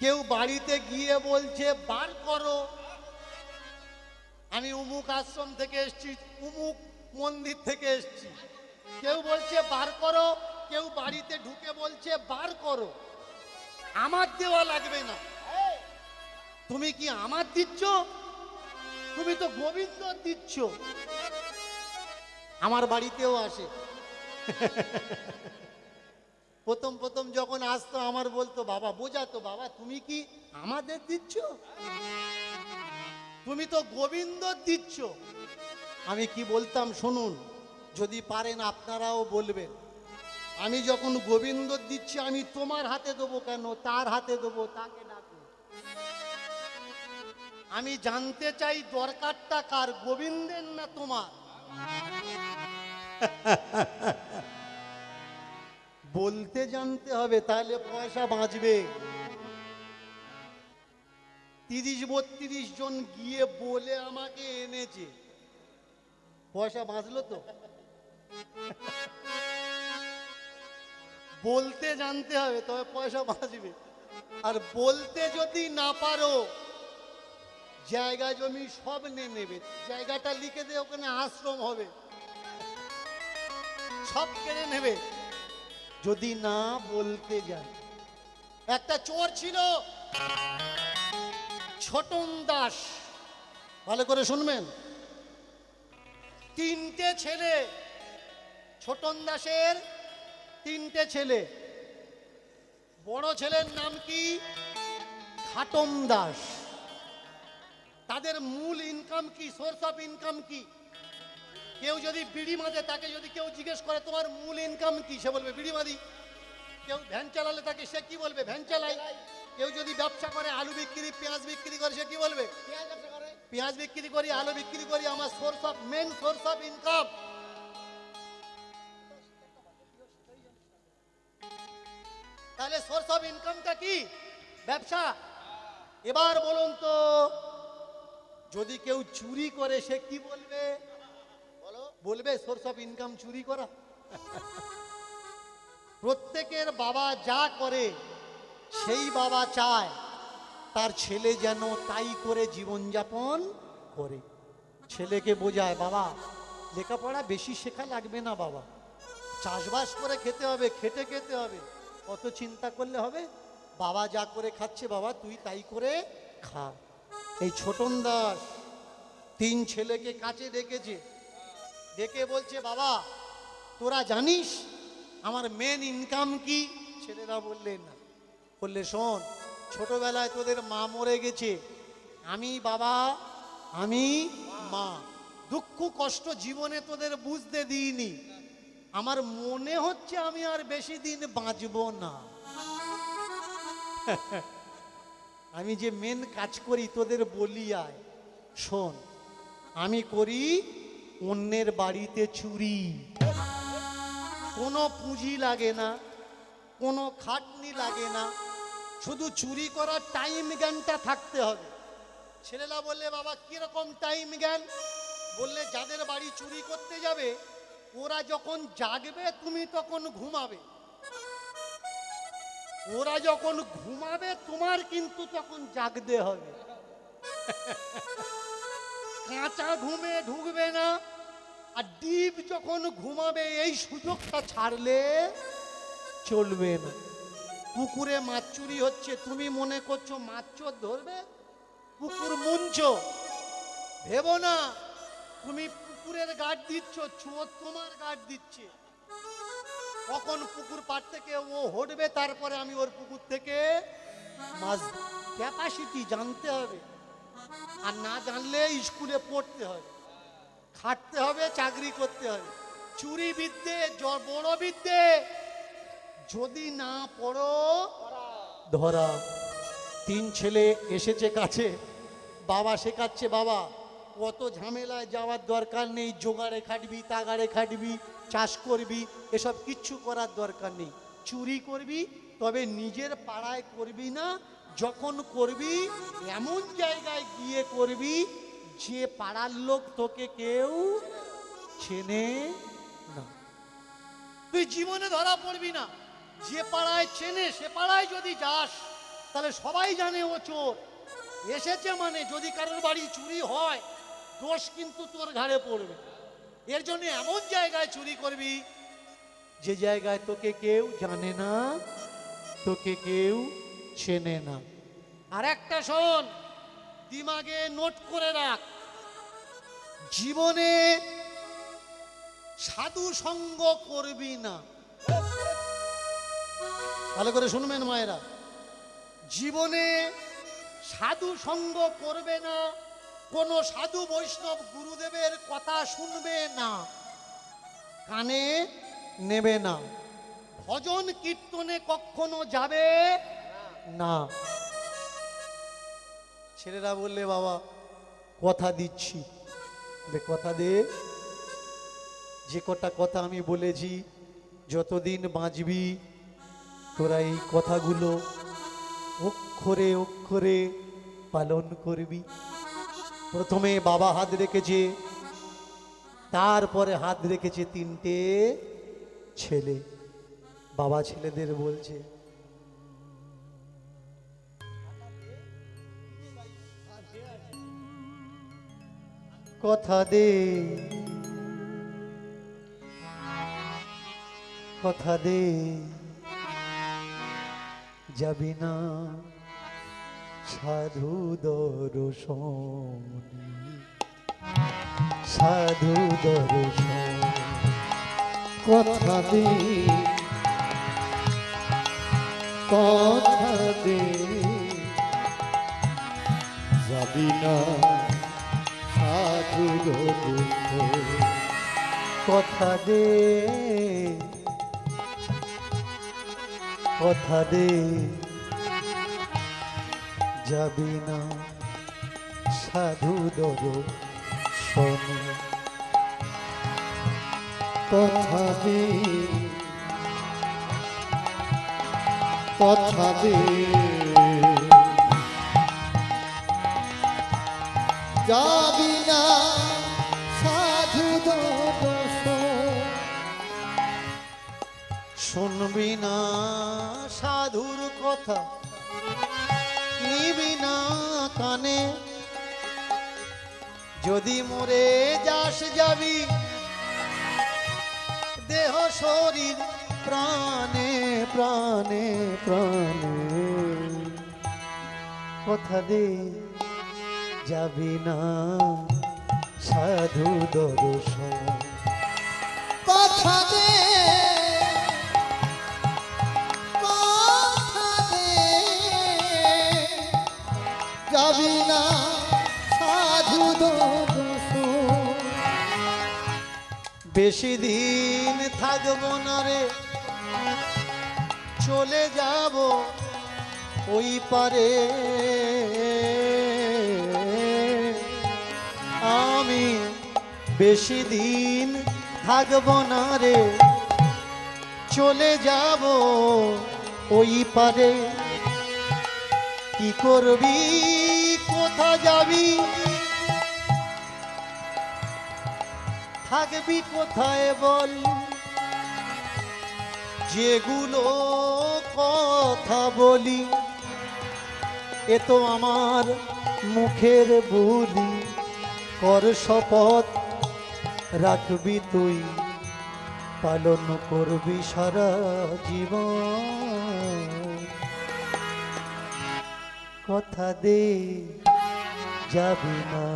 কেউ বাড়িতে গিয়ে বলছে বার করো, আমি উমুক আশ্রম থেকে এসেছি, উমুক মন্দির থেকে এসেছি। কেউ বলছে বার করো, কেউ বাড়িতে ঢুকে বলছে বার করো। আমার দেওয়া লাগবে না। তুমি কি আমার দিচ্ছ? তুমি তো গোবিন্দ দিচ্ছ। আমার বাড়িতেও আসে। প্রথম প্রথম যখন আসতো আমার বলতো, বাবা বোঝাতো, বাবা তুমি কি আমাদের দিচ্ছ? তুমি তো গোবিন্দ দিচ্ছ। আমি কি বলতাম শুনুন, যদি পারেন আপনারাও বলবেন। আমি যখন গোবিন্দ দিচ্ছি, আমি তোমার হাতে দেবো কেন? তার হাতে দেবো, তাকে ডাকো। আমি জানতে চাই দরকারটা কার, গোবিন্দের না তোমার? বলতে জানতে হবে, তাহলে পয়সা বাঁচবে। 30-32 জন গিয়ে বলে আমাকে এনেছে, পয়সা বাঁচলো তো। বলতে জানতে হবে, তবে পয়সা বাঁচবে। আর বলতে যদি না পারো, জায়গা জমি সব নিয়ে নেবে। জায়গাটা লিখে দে, ওখানে আশ্রম হবে, সব কেড়ে নেবে যদি না বলতে যায়। একটা চোর ছিল, ছোটন দাস, ভালো করে শুনবেন। 3টে ছেলে, ছোটন দাসের 3টে ছেলে। বড় ছেলের নাম কি? খাটম দাস। তাদের মূল ইনকাম কি, সোর্স অফ ইনকাম কি? কেউ যদি বিড়ি মাদে, তাকে যদি কেউ জিজ্ঞেস করে তোমার মূল ইনকাম কি, সে বলবে বিড়ি মাদি। কেউ ভ্যান চালালে তাকে সে কি বলবে? ভ্যান চালাই। কেউ যদি ব্যবসা করে, আলু বিক্রি, পেঁয়াজ বিক্রি করে, সে কি বলবে? পেঁয়াজ বিক্রি করি, আলু বিক্রি করি, আমার source of, main source of income. তাহলে সোর্স অফ ইনকামটা কি? ব্যবসা। এবার বলুন তো, যদি কেউ চুরি করে, সে কি বলবে? বলবে সোর্স অফ ইনকাম চুরি করা? প্রত্যেকের বাবা যা করে, সেই বাবা চায় তার ছেলে যেন তাই করে জীবনযাপন করে। ছেলেকে বোঝায়, বাবা লেখাপড়া বেশি শেখা লাগবে না, বাবা চাষবাস করে খেতে হবে, খেটে খেতে হবে, কত চিন্তা করলে হবে? বাবা যা করে খাচ্ছে, বাবা তুই তাই করে খা। এই ছোটন দাস 3 ছেলেকে কাছে ডেকেছে, ডেকে বলছে, বাবা তোরা জানিস আমার মেন ইনকাম কি? ছেলেরা বললেন না। বললে, শোন, ছোটবেলায় তোদের মা মরে গেছে, আমি বাবা, আমি মা, দুঃখ কষ্ট জীবনে তোদের বুঝতে দিইনি। আমার মনে হচ্ছে আমি আর বেশি দিন বাঁচবো না। আমি যে মেন কাজ করি তোদের বলি, আয় শোন, আমি করি অন্যের বাড়িতে চুরি। কোনো পুঁজি লাগে না, কোনো খাটনি লাগে না, শুধু চুরি করার টাইম জ্ঞানটা থাকতে হবে। ছেলেরা বললে, বাবা কিরকম টাইম জ্ঞান? বললে, যাদের বাড়ি চুরি করতে যাবে, ওরা যখন জাগবে তুমি তখন ঘুমাবে, ওরা যখন ঘুমাবে তোমার কিন্তু তখন জাগতে হবে। কাঁচা ঘুমে ঢুকবে না, আর ডিপ যখন ঘুমাবে এই সুযোগটা ছাড়লে চলবে না। পুকুরে মাছ চুরি হচ্ছে, তুমি মনে করছো মাছ চোর ধরবে? পুকুর মুনছো, ভেবো না তুমি পুকুরের গার্ড দিচ্ছ, চোর তোমার গার্ড দিচ্ছে। কখন পুকুর পাড় থেকে ও হটবে, তারপরে আমি ওর পুকুর থেকে মাছ। ক্যাপাসিটি জানতে হবে, আর না জানলে স্কুলে পড়তে হবে, খাটতে হবে, চাকরি করতে হবে। চুরি বিদ্যে, বড় বিদ্যে যদি না পড়ো, ধরা। 3 ছেলে এসেছে কাছে, বাবা শেখাচ্ছে, বাবা কত ঝামেলায় যাওয়ার দরকার নেই, জোগাড়ে খাটবি, তাগাড়ে খাটবি, চাষ করবি, এসব কিচ্ছু করার দরকার নেই। চুরি করবি, তবে নিজের পাড়ায় করবি না, যখন করবি এমন জায়গায় গিয়ে করবি যে পাড়ার লোক তোকে কেউ চেনে না। তুই জীবনে ধরা পড়বি না। যে পাড়ায় চেনে সে পাড়ায় যদি যাস, তাহলে সবাই জানে ও চোর। এসেছে মানে যদি কারোর বাড়ি চুরি হয় দোষ কিন্তু তোর ঘাড়ে পড়বে। এর জন্য এমন জায়গায় চুরি করবি যে জায়গায় তোকে কেউ জানে না, তোকে কেউ চেনে না। আর একটা শোন, দিমাগে নোট করে রাখ, জীবনে সাধু সঙ্গ করবি না। ভালো করে শুনবেন মায়েরা, জীবনে সাধু সঙ্গ করবে না, কোনো সাধু বৈষ্ণব গুরুদেবের কথা শুনবে না, কানে নেবে না, ভজন কীর্তনে কখনো যাবে না। ছেলেরা বললে বাবা কথা দিচ্ছি, কথা দে, যে কটা কথা আমি বলেছি যতদিন বাঁচবি তোরা এই কথাগুলো অক্ষরে অক্ষরে পালন করবি। প্রথমে বাবা হাত রেখেছে, তারপরে হাত রেখেছে তিনটে ছেলে। বাবা ছেলেদের বলছে কথা দে, কথা দে, যাবি না সাধু দর্শন, সাধু দর্শন। কথা দে, কথা দে, যাবি না সাধু দর্শন। কথা দে, কথা দে, যাবি না সাধু দর্শন। কথা দে, কথা দে, যাবি না সাধু দর্শন। শুনবি না সাধুর কথা, নিবি না কানে, যদি মরে যাস যাবি দেহ শরীর প্রাণে প্রাণে প্রাণে। কথা দে, যাবি না সাধু দর্শন। কথা দে, যাবি না সাধু দর্শন। বেশি দিন থাকবো না রে, চলে যাব ওই পারে। আমি বেশি দিন থাকবো না রে, চলে যাব ওই পারে। কি করবি, কোথা যাবি, থাকবি কোথায় বল। যেগুলো কথা বলি এ তো আমার মুখের বুলি। কর শপথ রাখবি তুই, পালন করবি সারা জীবন। কথা দে, যাবি না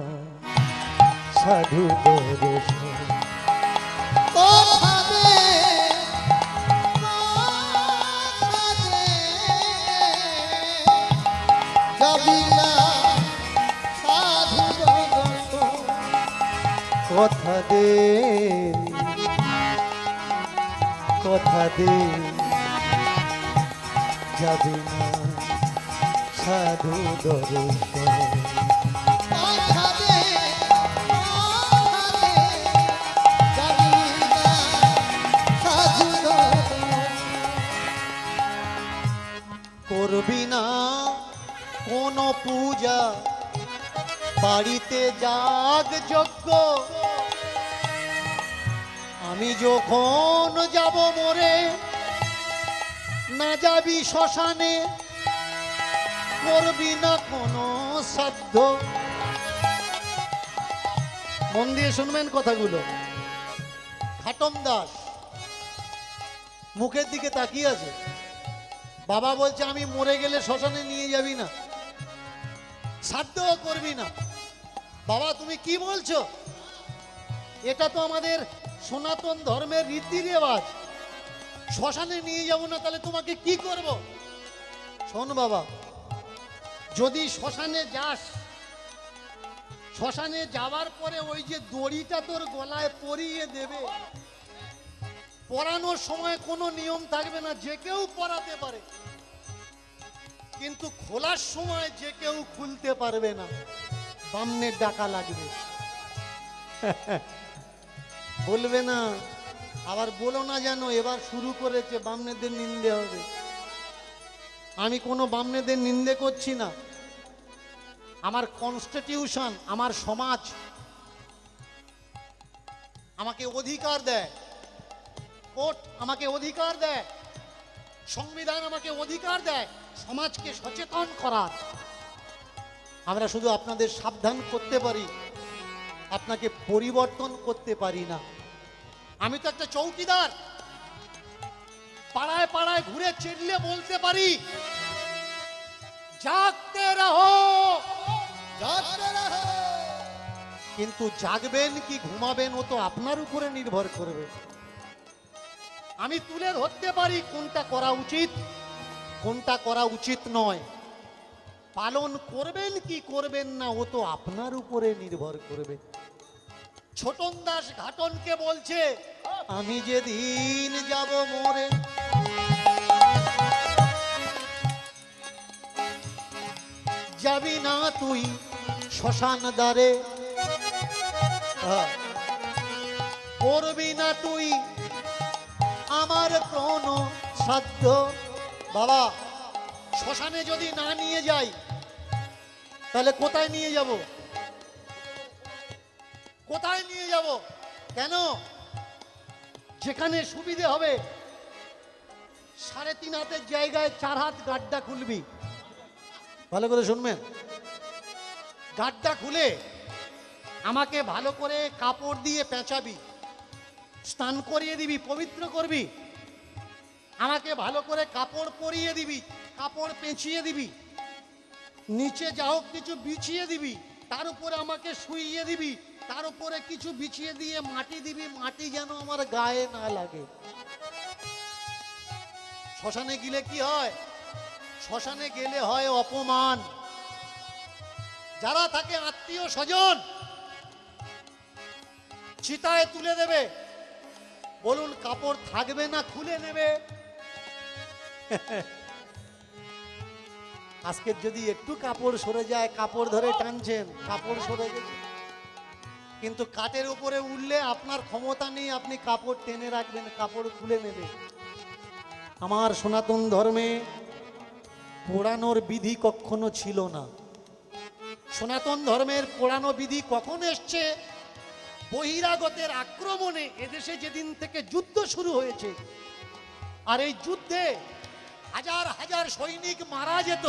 সাধু দর্শন। কথা দে, কথা দে, যাবি না সাধু দর্শন। কথা দে, কথা দে, যাবি না সাধু দর্শন। কথা দে, যাবি না সাধু দর্শন। করবি না কোনো পূজা, বাড়িতে যাগ যজ্ঞ। আমি যখন যাব মরে, না যাবি শ্মশানে, করবি না কোনো সাধ্য। মন দিয়ে শুনবেন কথাগুলো। ঘাটম দাস মুখের দিকে তাকিয়ে আছে। বাবা বলছে আমি মরে গেলে শ্মশানে নিয়ে যাবি না, সাধ্য করবি না। বাবা তুমি কি বলছো? এটা তো আমাদের সনাতন ধর্মের রীতি রেওয়াজ, শ্মশানে নিয়ে যাব না, তাহলে তোমাকে কি করব? শোন বাবা, যদি শ্মশানে যাস, শ্মশানে যাওয়ার পরে ওই যে দড়িটা তোর গলায় পরিয়ে দেবে, পরানোর সময় কোনো নিয়ম থাকবে না, যে কেউ পরাতে পারে, কিন্তু খোলার সময় যে কেউ খুলতে পারবে না, বামনের ডাকা লাগবে। বলবে না, আবার বলো না যেন এবার শুরু করেছে বামনেদের নিন্দে হবে। আমি কোনো বামনেদের নিন্দে করছি না। আমার কনস্টিটিউশন, আমার সমাজ আমাকে অধিকার দেয়, কোর্ট আমাকে অধিকার দেয়, সংবিধান আমাকে অধিকার দেয় সমাজকে সচেতন করার। আমরা শুধু আপনাদের সাবধান করতে পারি, আপনাকে পরিবর্তন করতে পারি না। আমি তো একটা চৌকিদার, পাড়ায় পাড়ায় ঘুরে চিল্লে বলতে পারি জাগতে রহো, জাগতে রহো, কিন্তু জাগবেন কি ঘুমাবেন ও তো আপনার উপরে নির্ভর করবে। আমি তুলে ধরতে পারি কোনটা করা উচিত, কোনটা করা উচিত নয়। পালন করবেন কি করবেন না ও তো আপনার উপরে নির্ভর করবে। ছোটন দাস ঘাটনকে বলছে, আমি যেদিন যাব মরে, যাবি না তুই শ্মশান দ্বারে, করবি না তুই আমার কোনো সাধ্য। বাবা, শ্মশানে যদি না নিয়ে যাই তাহলে কোথায় নিয়ে যাব? কোথায় নিয়ে যাব? কেন? যেখানে সুবিধে হবে, 3.5 হাতের জায়গায় 4 হাত গাড্ডা খুলবি। ভালো করে শুনবেন, গাড্ডা খুলে আমাকে ভালো করে কাপড় দিয়ে পেঁচাবি, স্নান করিয়ে দিবি, পবিত্র করবি, আমাকে ভালো করে কাপড় পরিয়ে দিবি, কাপড় পেঁচিয়ে দিবি, নিচে যা হোক কিছু বিছিয়ে দিবি, তার উপরে আমাকে শুইয়ে দিবি, তার উপরে কিছু বিছিয়ে দিয়ে মাটি দিবি, মাটি যেন আমার গায়ে না লাগে। শ্মশানে গেলে কি হয়? শ্মশানে গেলে হয় অপমান। যারা থাকে আত্মীয় স্বজন চিতায় তুলে দেবে, বলুন কাপড় থাকবে না খুলে নেবে? আজকে যদি একটু কাপড় সরে যায়, কাপড় ধরে টানছেন, কাপড় সরে গেছে, কিন্তু কাঠের উপরে উঠলে আপনার ক্ষমতা নেই, আপনি কাপড় টেনে রাখবেন, কাপড় খুলে নেবে। আমার সনাতন ধর্মে পোড়ানোর বিধি কখনো ছিল না। সনাতন ধর্মের পোড়ানো বিধি কখন এসছে? বহিরাগতের আক্রমণে এদেশে যেদিন থেকে যুদ্ধ শুরু হয়েছে, আর এই যুদ্ধে হাজার হাজার সৈনিক মারা যেত,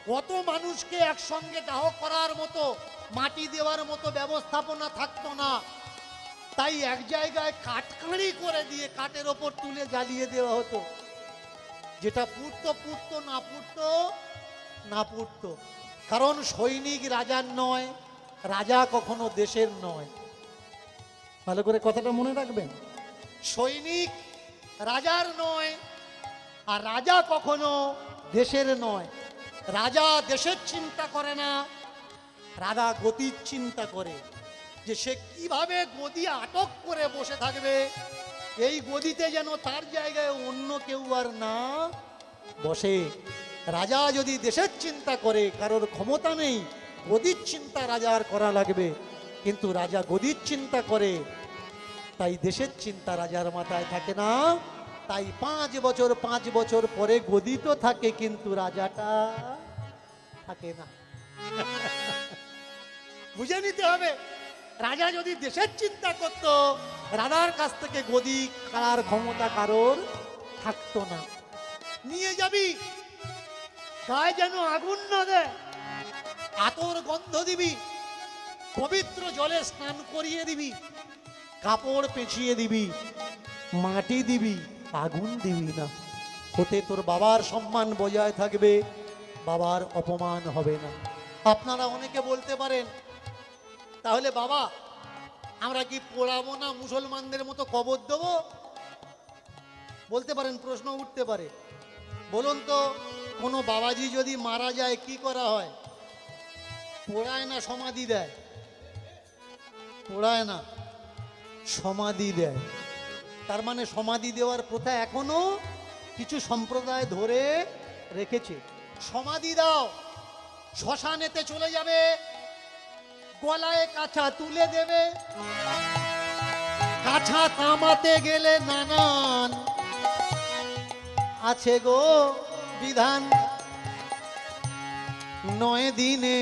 কত মানুষকে একসঙ্গে দাহ করার মতো, মাটি দেওয়ার মতো ব্যবস্থাপনা থাকতো না। তাই এক জায়গায় কাঠকাঁড়ি করে দিয়ে কাঠের ওপর তুলে জ্বালিয়ে দেওয়া হতো। যেটা পুড়তো পুড়তো, না পুড়তো না পুড়তো। কারণ সৈনিক রাজার নয়, রাজা কখনো দেশের নয়। ভালো করে কথাটা মনে রাখবেন, সৈনিক রাজার নয়, আর রাজা কখনো দেশের নয়। রাজা দেশের চিন্তা করে না, রাজা গতির চিন্তা করে, যে সে কিভাবে গদি আটক করে বসে থাকবে, এই গদিতে যেন তার জায়গায় অন্য কেউ আর না বসে। রাজা যদি দেশের চিন্তা করে, কারোর ক্ষমতা নেই, গদির চিন্তা রাজার করা লাগবে, কিন্তু রাজা গদির চিন্তা করে, তাই দেশের চিন্তা রাজার মাথায় থাকে না। তাই 5 বছর পরে গদি তো থাকে, কিন্তু রাজাটা থাকে না। বুঝে নিতে হবে, রাজা যদি দেশের চিন্তা করত, রাজার কাছ থেকে গদি কারার ক্ষমতা কারোর থাকতো না। নিয়ে যাবি, গায়ে যেন আগুন না দেয়। আতর গন্ধ দিবি, পবিত্র জলে স্নান করিয়ে দিবি, কাপড় পেঁচিয়ে দিবি, মাটি দিবি, আগুন দিবি না। ওতে তোর বাবার সম্মান বজায় থাকবে, বাবার অপমান হবে না। আপনারা অনেকে বলতে পারেন, তাহলে বাবা আমরা কি পোড়াবো না মুসলমানদের মতো কবর দেবো? বলতে পারেন, প্রশ্ন উঠতে পারে। বলুন তো, কোনো বাবাজি যদি মারা যায় কি করা হয়? পোড়ায় না সমাধি দেয়? পোড়ায় না, সমাধি দেয়। তার মানে সমাধি দেওয়ার প্রথা এখনো কিছু সম্প্রদায় ধরে রেখেছে। সমাধি দাও, শ্মশানেতে চলে যাবে, গলায় কাছা তুলে দেবে। কাছা তামাতে গেলে নানান আছে গো বিধান। 9 দিনে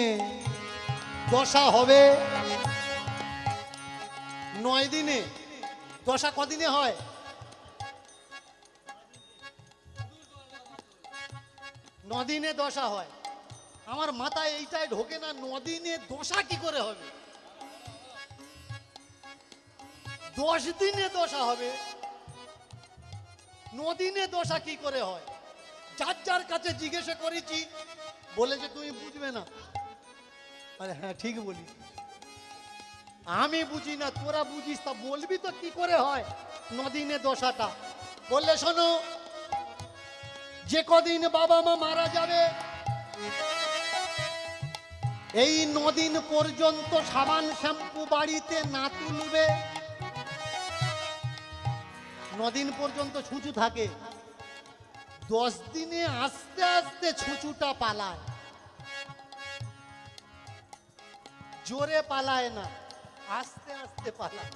দশা হবে। 9 দিনে দশা কদিনে হয়? 9 দিনে দশা হয়। আমার মাথায় এইটাই ঢোকে না, 9 দিনে দশা কি করে হবে? 10 দিনে দশা হবে, 9 দিনে দশা কি করে হয়? যার যার কাছে জিজ্ঞেস করেছি, বলেছে তুমি বুঝবে না। আরে হ্যাঁ ঠিক বলি, আমি বুঝি না, তোরা বুঝিস, তা বলবি তো কি করে হয় 9 দিনে দশাটা। বললে শোনো, যে কদিন বাবা মা মারা যাবে এই 9 দিন পর্যন্ত সাবান শ্যাম্পু বাড়িতে না তুলবে। 9 দিন পর্যন্ত ছুঁচু থাকে, 10 দিনে আস্তে আস্তে ছুঁচুটা পালায়। জোরে পালায় না, আস্তে আস্তে পালায়।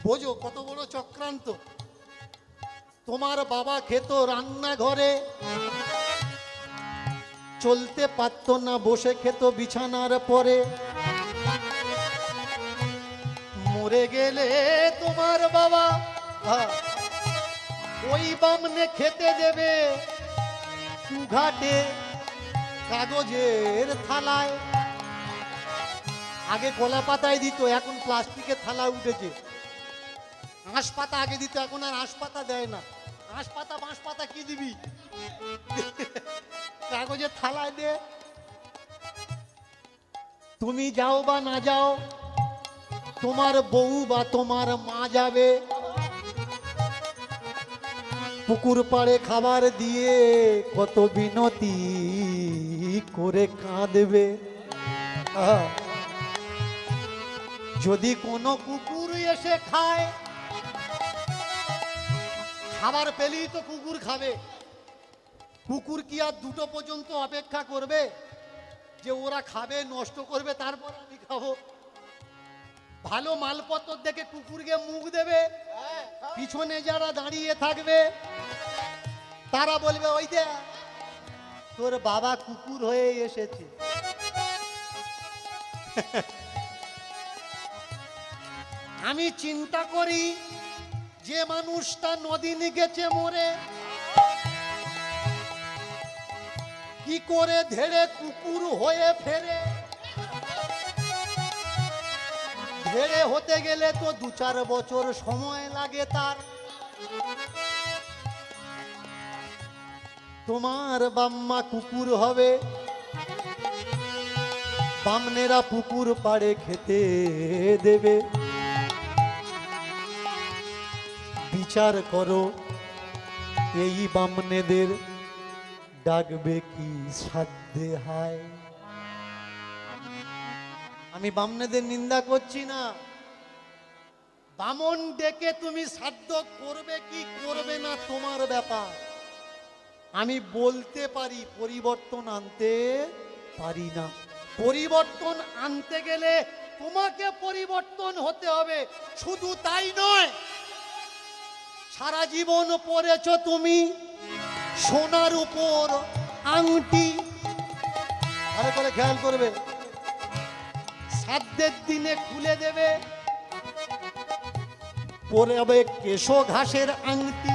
বোঝো কত বড় চক্রান্ত। তোমার বাবা খেত রান্নাঘরে, চলতে পারত না, বসে খেত বিছানার পরে। মরে গেলে তোমার বাবা ওই বামনে খেতে দেবে ঘাটে কাগজের থালায়। আগে কলা পাতায় দিত, এখন প্লাস্টিকের থালা উঠেছে। আঁশ পাতা আগে দিত, এখন আর আঁশ পাতা দেয় না। আঁশ পাতা বাঁশ পাতা কি দিবি? কাগজের থালায় দে। তুমি যাও বা না যাও, তোমার বউ বা তোমার মা যাবে, পুকুর পাড়ে খাবার দিয়ে কত বিনতি করে কাঁদবে। যদি কোনো কুকুর এসে খায়, খাবার পেলেই তো কুকুর খাবে। কুকুর কি আর 2টো পর্যন্ত অপেক্ষা করবে যে ওরা খাবে, নষ্ট করবে, তারপর আমি খাবো? ভালো মালপত্র দেখে কুকুরকে মুখ দেবে, পিছনে যারা দাঁড়িয়ে থাকবে তারা বলবে ওই দে তোর বাবা কুকুর হয়ে এসেছে। আমি চিন্তা করি, যে মানুষটা 9 দিন গেছে মরে, কি করে ধেড়ে কুকুর হয়ে ফেরে? ধেড়ে হতে গেলে তো 2-4 বছর সময় লাগে তার। তোমার বাম্মা কুকুর হবে, বামনেরা পুকুর পাড়ে খেতে দেবে। বিচার করো, এই বামনেদের ডাকবে কি সাধ্যে? হায়, আমি বামনেদের নিন্দা করছি না। বামন ডেকে তুমি সাধ্য করবে কি করবে না তোমার ব্যাপার। আমি বলতে পারি, পরিবর্তন আনতে পারি না। পরিবর্তন আনতে গেলে তোমাকে পরিবর্তন হতে হবে। শুধু তাই নয়, সারা জীবন পরেছো তুমি সোনার উপর আংটি। ভালো করে খেয়াল করবে, শ্রাদ্ধের দিনে খুলে দেবে, পরে হবে কেশো ঘাসের আংটি।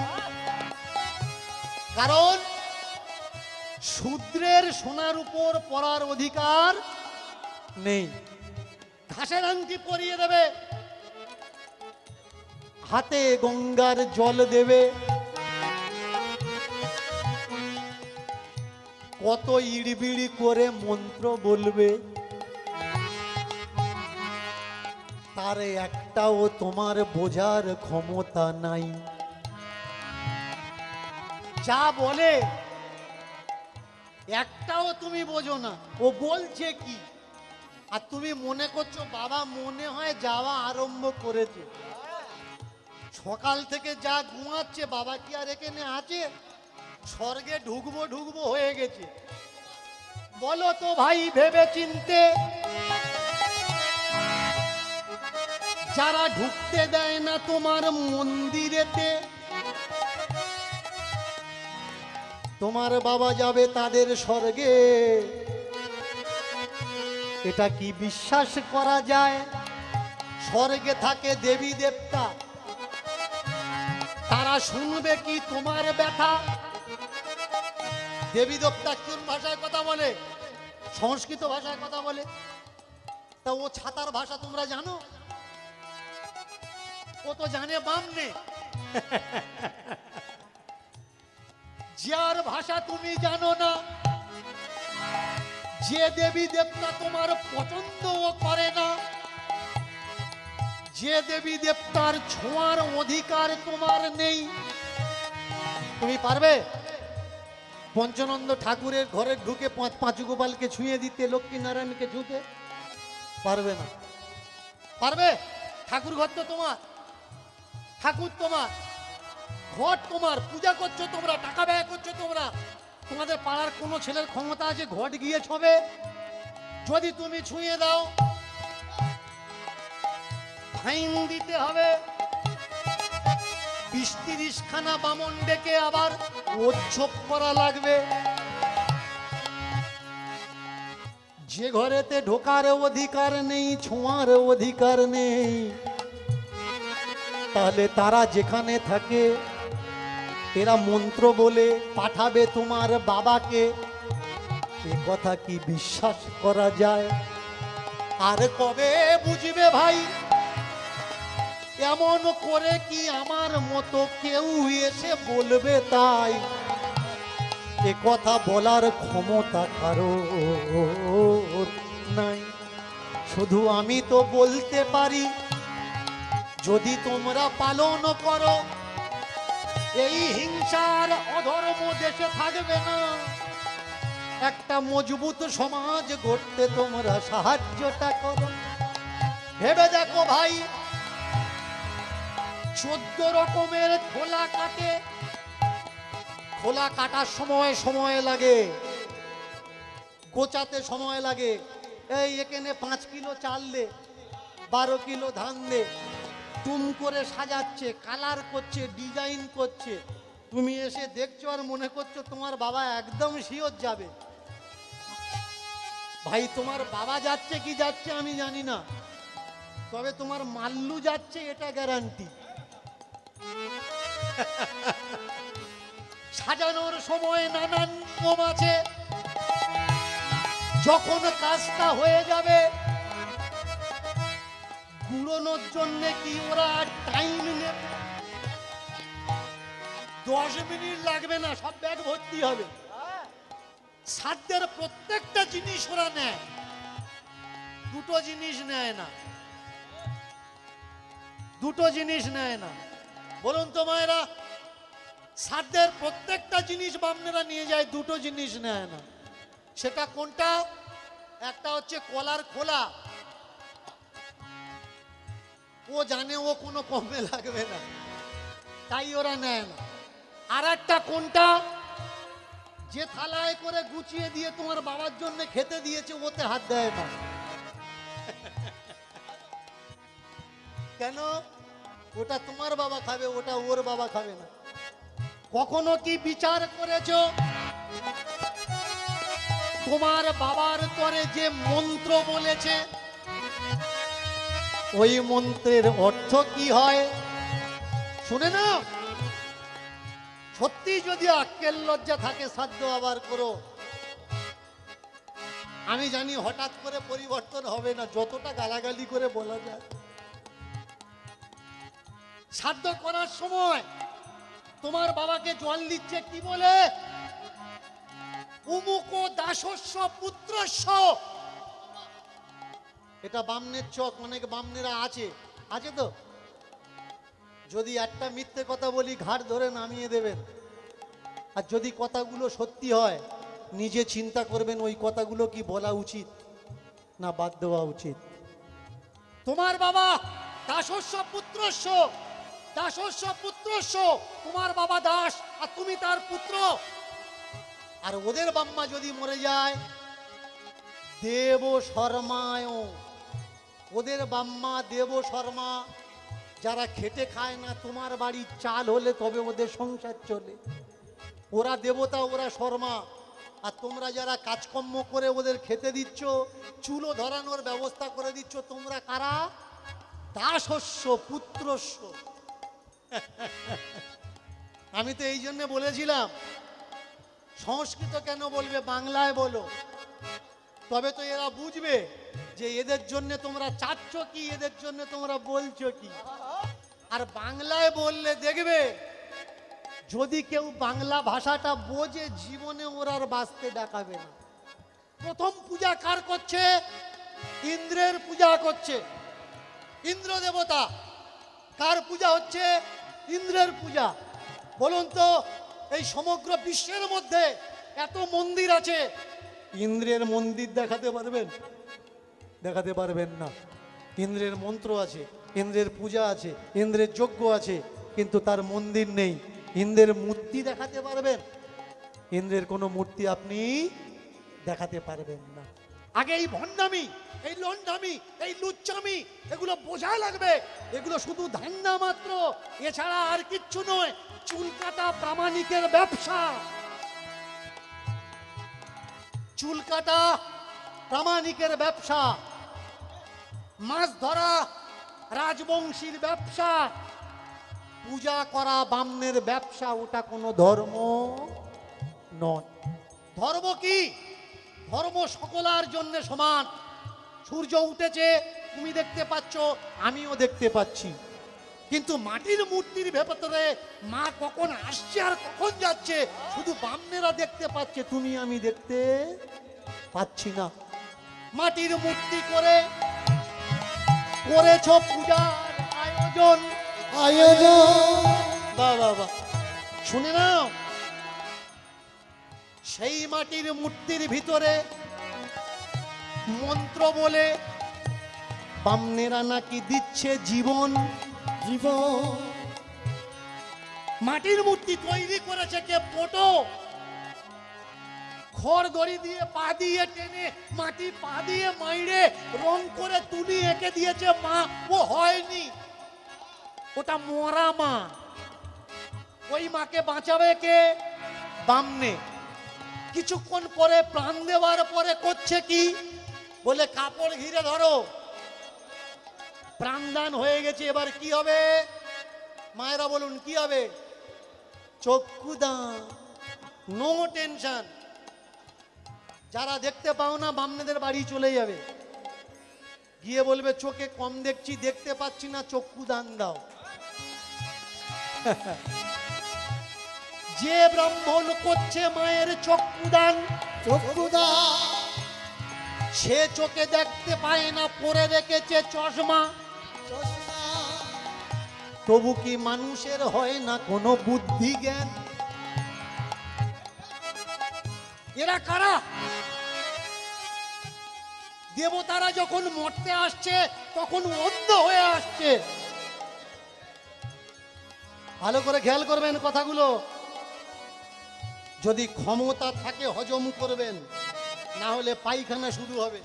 কারণ শূদ্রের সোনার উপর পরার অধিকার নেই। ঘাসের আংটি পরিয়ে দেবে, হাতে গঙ্গার জল দেবে, কত ইড়বিড়ি করে মন্ত্র বলবে, তার একটাও তোমার বোঝার ক্ষমতা নাই। যা বলে একটাও তুমি বোঝো না, ও বলছে কি, আর তুমি মনে করছো বাবা মনে হয় যাওয়া আরম্ভ করেছে। সকাল থেকে যা ঘুমাচ্ছে, বাবা কি আর এখানে আছে? স্বর্গে ঢুকবো ঢুকবো হয়ে গেছে। বলো তো ভাই ভেবে চিনতে, যারা ঢুকতে দেয় না তোমার মন্দিরেতে, তোমার বাবা যাবে তাদের স্বর্গে, এটা কি বিশ্বাস করা যায়? স্বর্গে থাকে দেবী দেবতা, তারা শুনবে কি তোমার ব্যথা? দেবী দেবতা কোন ভাষায় কথা বলে? সংস্কৃত ভাষায় কথা বলে। তা ও ছাতার ভাষা তোমরা জানো? ও তো জানে বামনে। যার ভাষা তুমি জানো না, যে দেবী দেবতা তোমার পছন্দও করে না, যে দেবী দেবতার ছোঁয়ার অধিকার তোমার নেই, তুমি পারবে পঞ্চানন্দ ঠাকুরের ঘরে ঢুকে পাঁচু গোপালকে ছুঁয়ে দিতে, লক্ষ্মী নারায়ণকে ছুঁতে? পারবে না। পারবে? ঠাকুর ঘর তো তোমার, ঠাকুর তোমার, ঘর তোমার, পূজা করছো তোমরা, টাকা ব্যয় করছো তোমরা। তোমাদের পাড়ার কোনো ছেলের ক্ষমতা আছে ঘট গিয়ে ছবে? যদি তুমি ছুঁয়ে দাও ফাইন দিতে হবে, ২০-৩০ খানা বামন ডেকে আবার উৎসব করা লাগবে। যে ঘরেতে ঢোকার অধিকার নেই, ছোঁয়ার অধিকার নেই, তাহলে তারা যেখানে থাকে এরা মন্ত্র বলে পাঠাবে তোমার বাবাকে। এ কথা কি বিশ্বাস করা যায়? আর কবে বুঝবে ভাই, এমন করে কি আমার মতো কেউ এসে বলবে তাই? এ কথা বলার ক্ষমতা কারো নাই, শুধু আমি তো বলতে পারি, যদি তোমরা পালন করো এই হিংসার অধর্ম দেশে থাকবে না। একটা মজবুত সমাজ গড়তে তোমরা সাহায্যটা করো। ভেবে দেখো ভাই, 14 রকমের খোলা কাটে, খোলা কাটার সময় সময় লাগে, গোচাতে সময় লাগে। এই এখানে 5 কিলো চাল দে, 12 কিলো ধান দে, টুম করে সাজাচ্ছে, কালার করছে, ডিজাইন করছে। তুমি এসে দেখছো আর মনে করছো তোমার বাবা একদম শিওর যাবে। ভাই তোমার বাবা যাচ্ছে কি যাচ্ছে আমি জানি না, তবে তোমার মাল্লু যাচ্ছে এটা গ্যারান্টি। সাজানোর সময় নানান নিয়ম আছে, যখন কাজটা হয়ে যাবে গুড়োনোর জন্য কি ওরা টাইম নেবে? 10 মিনিট লাগবে না, সব ব্যাগ ভর্তি হবে। সাধ্যের প্রত্যেকটা জিনিস ওরা নেয়, দুটো জিনিস নেয় না, দুটো জিনিস নেয় না। বলুন তো মায়েরা, সাধ্যের প্রত্যেকটা জিনিস বামনেরা নিয়ে যায়, দুটো জিনিস নেয় না। সেটা কোনটা? একটা হচ্ছে কলার খোলা, ও জানে ও কোনো কমে লাগবে না, তাই ওরা নেয় না। আর একটা কোনটা? যে থালায় করে গুছিয়ে দিয়ে তোমার বাবার জন্য খেতে দিয়েছে, ওতে হাত দেয় না। কেন? ওটা তোমার বাবা খাবে, ওটা ওর বাবা খাবে না। কখনো কি বিচার করেছো তোমার বাবার তরে যে মন্ত্র বলেছে, ওই মন্ত্রের অর্থ কি হয়? শুনে নাও, সত্যি যদি আক্কেল লজ্জা থাকে সাধ্য আবার করো। আমি জানি হঠাৎ করে পরিবর্তন হবে না, যতটা গালাগালি করে বলা যায়। সাধ্য করার সময় তোমার বাবাকে জল দিচ্ছে কি বলে? উমুক দাসস্য পুত্রস্য। এটা বামনের চক, অনেক বামনেরা আছে, আছে তো। যদি একটা মিথ্যে কথা বলি ঘাড় ধরে নামিয়ে দেবেন, আর যদি কথাগুলো সত্যি হয় নিজে চিন্তা করবেন ওই কথাগুলো কি বলা উচিত না বাদ দেওয়া উচিত। তোমার বাবা দাসস্য পুত্রস্য, দাসস্য পুত্রস্য, তোমার বাবা দাস আর তুমি তার পুত্র। আর ওদের বাম্মা যদি মরে যায় দেব শর্মায়, ওদের বাম্মা দেব শর্মা। যারা খেটে খায় না, তোমার বাড়ির চাল হলে তবে ওদের সংসার চলে। ওরা দেবতা, ওরা শর্মা। আর তোমরা যারা কাজকর্ম করে ওদের খেতে দিচ্ছ, চুলো ধরানোর ব্যবস্থা করে দিচ্ছ, তোমরা কারা? দাসস্য পুত্রস্য। আমি তো এই জন্য বলেছিলাম সংস্কৃত কেন বলবে, বাংলায় বলো, তবে তো এরা বুঝবে যে এদের জন্য তোমরা চাচ্ছ কি, এদের জন্য তোমরা বলছো কি। আর বাংলায় বললে দেখবে যদি কেউ বাংলা ভাষাটা বোঝে জীবনে ওর আর বাঁচতে দেখাবে না। প্রথম পূজা কার করছে? ইন্দ্রের পূজা করছে, ইন্দ্র দেবতা। কার পূজা হচ্ছে? ইন্দ্রের পূজা। বলুন তো, এই সমগ্র বিশ্বের মধ্যে এত মন্দির আছে, ইন্দ্রের মন্দির দেখাতে পারবেন? দেখাতে পারবেন না। ইন্দ্রের মন্ত্র আছে, ইন্দ্রের পূজা আছে, ইন্দ্রের যজ্ঞ আছে, কিন্তু তার মন্দির নেই। ইন্দ্রের মূর্তি দেখাতে পারবেন? ইন্দ্রের কোনো মূর্তি আপনি দেখাতে পারবেন না। আগে এই ভণ্ডামি, এই লন্ডামি, এই লুচ্চামি, এগুলো বোঝা লাগবে। এগুলো শুধু ধান্দা মাত্র, এছাড়া আর কিচ্ছু নয়। চুল কাটা প্রামাণিকের ব্যবসা, চুল কাটা প্রামাণিকের ব্যবসা, মাছ ধরা রাজবংশীর ব্যবসা, পূজা করা বামনের ব্যবসা। ওটা কোনো ধর্ম নয়। ধর্ম কি? ধর্ম সকলার জন্য সমান। সূর্য উঠেছে, তুমি দেখতে পাচ্ছ, আমিও দেখতে পাচ্ছি, কিন্তু মাটির মূর্তির ভেতরে মা কখন আসছে আর কখন যাচ্ছে শুধু বামনেরা দেখতে পাচ্ছে, তুমি আমি দেখতে পাচ্ছি না। মাটির মূর্তি করে করেছ পূজার আয়োজন, আয়োজন। বাবা শুনে নাও, সেই মাটির মূর্তির ভিতরে মন্ত্র বলে বামনেরা নাকি দিচ্ছে জীবন, জীবন। মাটির মূর্তি তৈরি করেছে কে? পটো। খড় দড়ি দিয়ে পা দিয়ে টেনে মাটি পা দিয়ে মাইরে রং করে তুলি এঁকে দিয়েছে মা। ও হয়নি, ওটা মরা মা। ওই মাকে বাঁচাবে কে? বামনে। কিছুক্ষণ পরে প্রাণ দেওয়ার পরে করছে কি? বলে কাপড় ঘিরে ধরো, প্রাণদান হয়ে গেছে, এবার কি হবে? মায়েরা বলুন কি হবে? চক্ষুদান। No tension. যারা দেখতে পাও না বামনেদের বাড়ি চলে যাবে, গিয়ে বলবে চোখে কম দেখছি, দেখতে পাচ্ছি না, চক্ষুদান দাও। যে ব্রাহ্মণ করছে মায়ের চক্ষুদান, চক্ষুদান, সে চোখে দেখতে পায় না, পরে রেখেছে চশমা। তবু কি মানুষের হয় না কোনো বুদ্ধি জ্ঞান? এরা কারা? দেবতারা যখন মরতে আসছে তখন অন্ধ হয়ে আসছে। ভালো করে খেয়াল করবেন কথাগুলো। যদি ক্ষমতা থাকে হজম করবেন, না হলে পায়খানা শুরু হবে,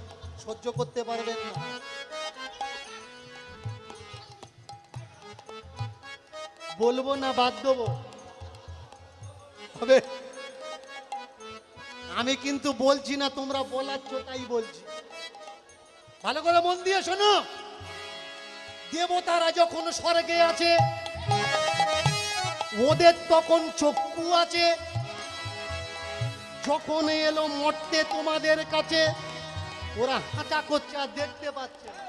সহ্য করতে পারবেন না। বলবো না বাদ দেবো হবে? আমি কিন্তু বলছি না, তোমরা বলাচ্ছ তাই বলছি। ভালো করে মন দিয়ে শোনো। দেবতারা যখন স্বর্গে আছে ওদের তখন চক্ষু আছে, যখন এলো মরতে তোমাদের কাছে ওরা হাঁটা করছে আর দেখতে পাচ্ছে না।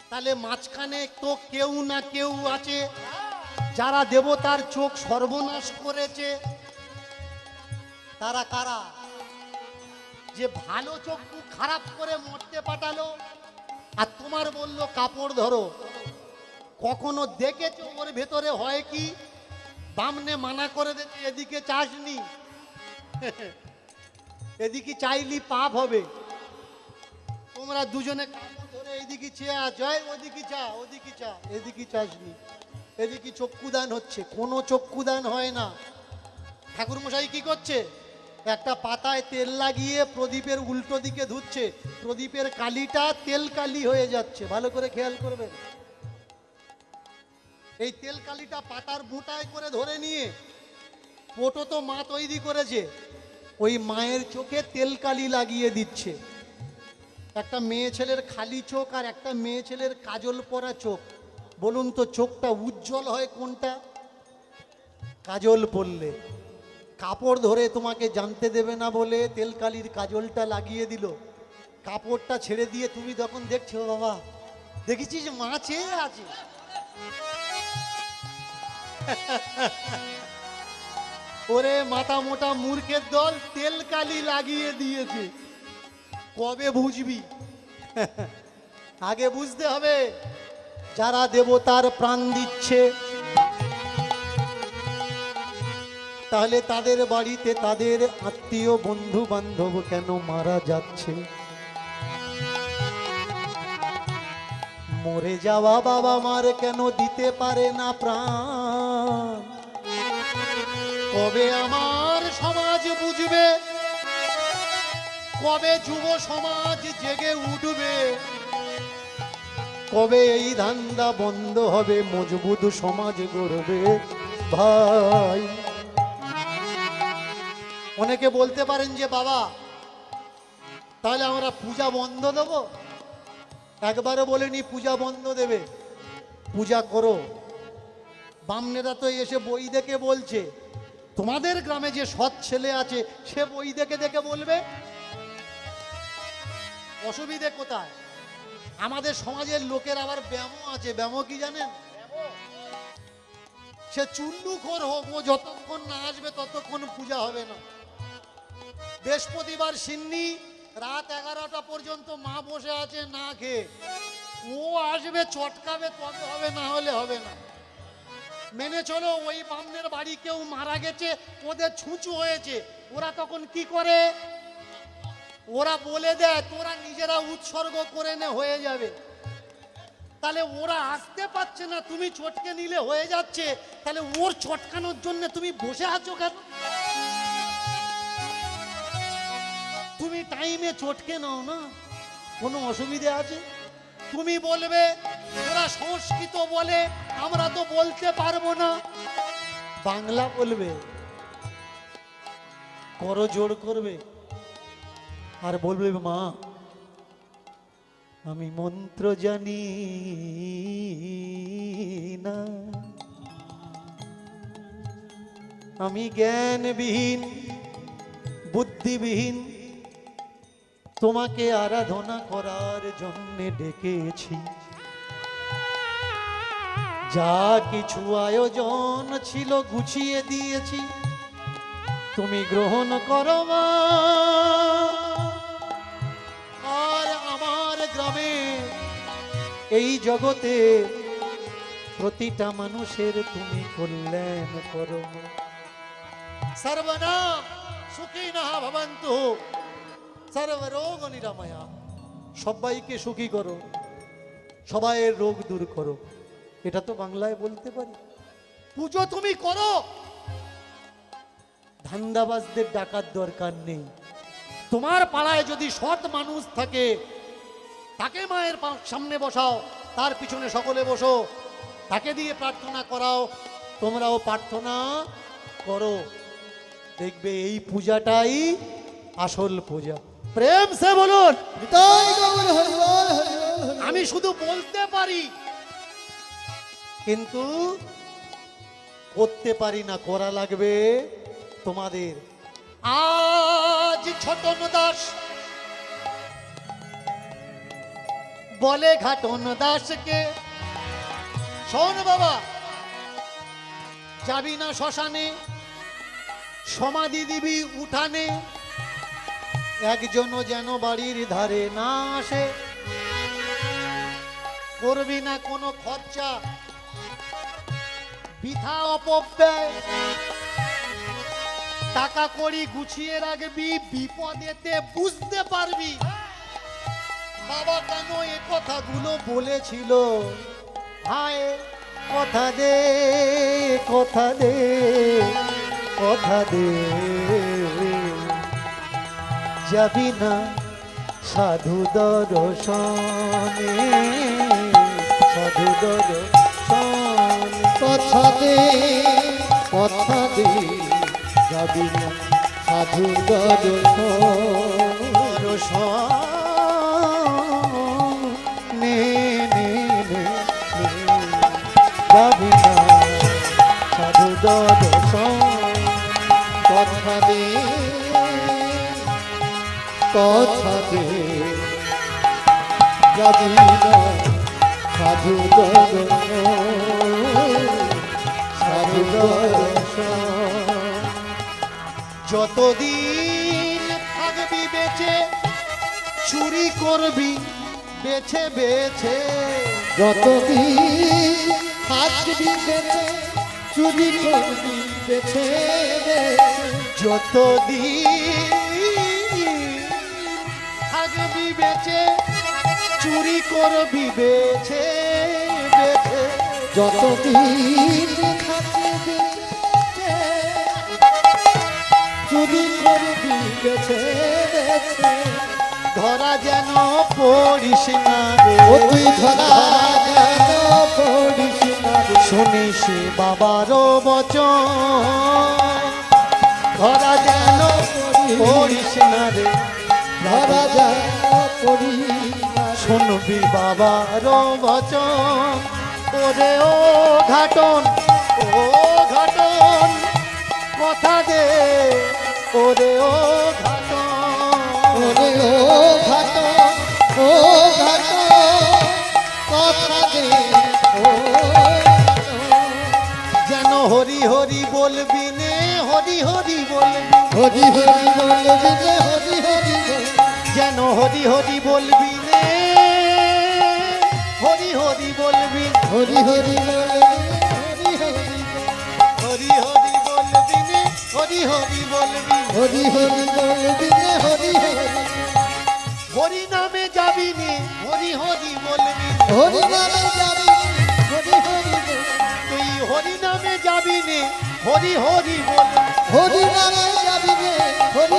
তাহলে মাঝখানে তো কেউ না কেউ আছে যারা দেবতার চোখ সর্বনাশ করেছে। তারা কারা? যে ভালো চক্ষু খারাপ করে মরতে পাঠালো আর তোমার বললো কাপড় ধরো। কখনো দেখেছো ওর ভেতরে হয় কি? বামনে মানা করে দিচ্ছে এদিকে চাসনি, এদিকে চাইলি পাপ হবে। তোমরা দুজনে কাপড় ধরে এদিকে চেয়ে জয় ওদিকে চা, ওদিকে চা, এদিকে চাসনি, এদিকে চক্ষুদান হচ্ছে। কোনো চক্ষুদান হয় না। ঠাকুর মশাই কি করছে? একটা পাতায় তেল লাগিয়ে প্রদীপের উল্টো দিকে ধুচ্ছে, প্রদীপের কালিটা তেল কালি হয়ে যাচ্ছে। ভালো করে খেয়াল করবেন। এই তেল কালিটা পাতার বুটায় করে ধরে নিয়ে পোটো তো মা তৈরি করেছে, ওই মায়ের চোখে তেল কালি লাগিয়ে দিচ্ছে। একটা মেয়ে ছেলের খালি চোখ আর একটা মেয়ে ছেলের কাজল পরা চোখ, বলুন তো চোখটা উজ্জ্বল হয় কোনটা? কাজল পরলে। কাপড় ধরে তোমাকে জানতে দেবে না বলে তেল কালির কাজলটা লাগিয়ে দিল। কাপড়টা ছেড়ে দিয়ে তুমি তখন দেখছো বাবা দেখেছিস মা চেয়ে আছে। ওরে মাথা মোটা মূর্খের দল, তেল কালি লাগিয়ে দিয়েছে। কবে বুঝবি? আগে বুঝতে হবে যারা দেবতার প্রাণ দিচ্ছে তাহলে তাদের বাড়িতে তাদের আত্মীয় বন্ধু বান্ধব কেন মারা যাচ্ছে? মরে যাওয়া বাবা মার কেন দিতে পারে না প্রাণ? কবে আমার সমাজ বুঝবে? কবে যুব সমাজ জেগে উঠবে? কবে এই ধান্দা বন্ধ হবে? মজবুত সমাজ গড়বে ভাই। অনেকে বলতে পারেন যে বাবা তাহলে আমরা পূজা বন্ধ দেব। একবারও বলেনি পূজা বন্ধ দেবে। পূজা করো। বামনেরা তো এসে বই দেখে বলছে, তোমাদের গ্রামে যে সৎ ছেলে আছে সে বই দেখে দেখে বলবে। অসুবিধে কোথায়? আমাদের সমাজের লোকের আবার ব্যামো আছে। ব্যামো কি জানেন? সে চুল্লুখোর হোক, ও যতক্ষণ না আসবে ততক্ষণ পূজা হবে না। বৃহস্পতিবার সিন্নি রাত 11টা পর্যন্ত মা বসে আছে না খেয়ে। ও আসবে চটকাবে তবে হবে, না হলে হবে না। মেনে চলো। ওই বামনের বাড়ি কেউ মারা গেছে, ওদের ছুঁচু হয়েছে, ওরা তখন কি করে? ওরা বলে দেয় তোরা নিজেরা উৎসর্গ করে নে, হয়ে যাবে। তাহলে ওরা আসতে পারছে না, তুমি চটকে নিলে হয়ে যাচ্ছে। তাহলে ওর চটকানোর জন্য তুমি বসে আছো কেন? তুমি টাইমে চটকে নাও না, কোনো অসুবিধা আছে? তুমি বলবে ওরা সংস্কৃত বলে, আমরা তো বলতে পারবো না, বাংলা বলবে, করো জোর করবে আর বলবে মা আমি মন্ত্র জানি না, আমি জ্ঞানবিহীন বুদ্ধিবিহীন, তোমাকে আরাধনা করার জন্য ডেকেছি। যা কিছু আয়োজন ছিল গুছিয়ে দিয়েছি, তুমি গ্রহণ করো মা। আর আমার গ্রামে এই জগতে প্রতিটা মানুষের তুমি কল্যাণ করো। সর্বনা সুখিনঃ ভবন্তু সর্বরোগ নিরাময়া। সবাইকে সুখী করো, সবাইয়ের রোগ দূর করো। এটা তো বাংলায় বলতে পারি। পুজো তুমি করো, ধান্দাবাজদের ডাকার দরকার নেই। তোমার পাড়ায় যদি সৎ মানুষ থাকে তাকে মায়ের সামনে বসাও, তার পিছনে সকলে বসো, তাকে দিয়ে প্রার্থনা করাও। তোমরাও প্রার্থনা করো, দেখবে এই পূজাটাই আসল পূজা। প্রেম সে বলুন। আমি শুধু বলতে পারি, কিন্তু করতে পারি না, করা লাগবে তোমাদের। আজ ছোটন দাস বলে ঘাটন দাসকে, শোন বাবা, যাবি না শ্মশানে, সমাধি দিবি উঠানে, একজনও যেন বাড়ির ধারে না আসে, করবি না কোনো খরচা, বৃথা অপব্যয়, টাকা কড়ি গুছিয়ে রাখবি, বিপদেতে বুঝতে পারবি। বাবা কেন এ কথাগুলো বলেছিল? হায় কথা দে, কথা দে, কথা দে, যাবি না সাধু দর্শনে, সাধু দর্শনে, কথা দে, কথা দে, যাবি না সাধু দর্শনে, যাবি না সাধু দর্শন, কথা দে, কথা দে, যাবি না সাধু দর্শন, সাধু দর্শন। যতদিন থাকবি বেঁচে চুরি করবি বেছে বেছে, যতদিন থাকবি বেঁচে চুরি করবি বেছে বেছে, যতদিন থাকবি বেঁচে চুরি করবি বেছে বেছে, যতদিন থাকবি বেঁচে চুরি করবি বেছে বেছে, ধরা যেন পড়িস না রে, ও তুই ধরা যেন পড়িস না রে, শুনিস বাবারও বচন, ধরা যেন পড়িস না রে, ধরা যেন পড়িস না রে, শুনবি বাবারও বচন। ওরে ও ঘাটন, ও ঘাটন, কথা দে, ওরে ও ঘাটন, ওরে ও ঘাট, ও ঘাট, কথা দে, ও ঘাট, যেন হরি হরি বলবি নে, হরি হরি বলবি, হরি হরি বলবি রে, হরি হরি বলবি, যেন হরি হরি বলবি নে, হরি হরি বলবি, হরি হরি বলবি, হরি হরি বলবি, হরি হরি বলবি নে, হরি হরি বলবি, হরি হরি বলবি রে, হরি হরি, হরি নামে যাবি নে, হরি হরি বলবি, হরি নামে যাবি, হরি হরি বলবি, তুই হরি নামে যাবি নে, হরি হরি বলবি, হরি নামে যাবি রে, হরি